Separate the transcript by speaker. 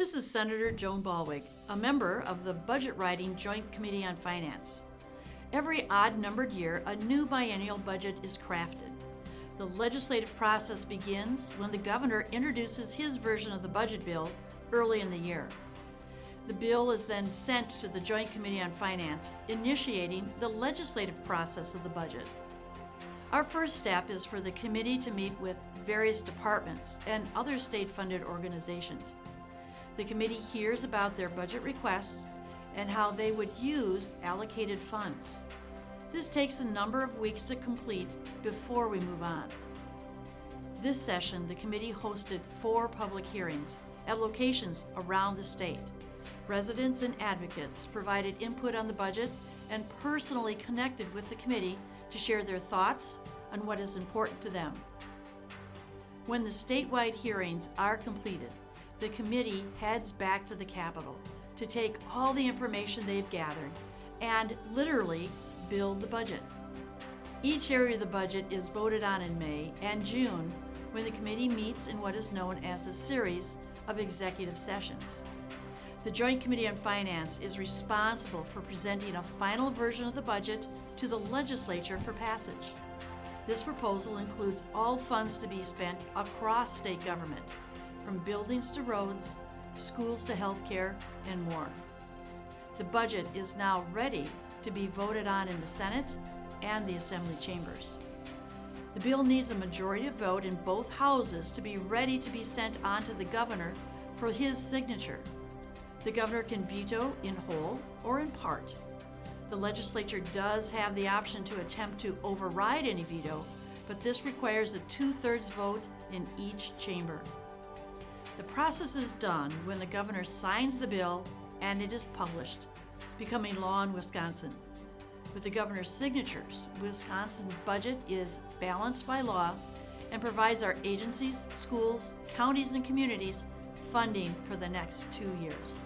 Speaker 1: This is Senator Joan Ballweg, a member of the Budget Writing Joint Committee on Finance. Every odd-numbered year, a new biennial budget is crafted. The legislative process begins when the governor introduces his version of the budget bill early in the year. The bill is then sent to the Joint Committee on Finance, initiating the legislative process of the budget. Our first step is for the committee to meet with various departments and other state-funded organizations. The committee hears about their budget requests and how they would use allocated funds. This takes a number of weeks to complete before we move on. This session, the committee hosted 4 public hearings at locations around the state. Residents and advocates provided input on the budget and personally connected with the committee to share their thoughts on what is important to them. When the statewide hearings are completed, the committee heads back to the Capitol to take all the information they've gathered and literally build the budget. Each area of the budget is voted on in May and June when the committee meets in what is known as a series of executive sessions. The Joint Committee on Finance is responsible for presenting a final version of the budget to the legislature for passage. This proposal includes all funds to be spent across state government, from buildings to roads, schools to health care, and more. The budget is now ready to be voted on in the Senate and the Assembly chambers. The bill needs a majority vote in both houses to be ready to be sent on to the governor for his signature. The governor can veto in whole or in part. The legislature does have the option to attempt to override any veto, but this requires a 2/3 vote in each chamber. The process is done when the governor signs the bill and it is published, becoming law in Wisconsin. With the governor's signatures, Wisconsin's budget is balanced by law and provides our agencies, schools, counties, and communities funding for the next 2 years.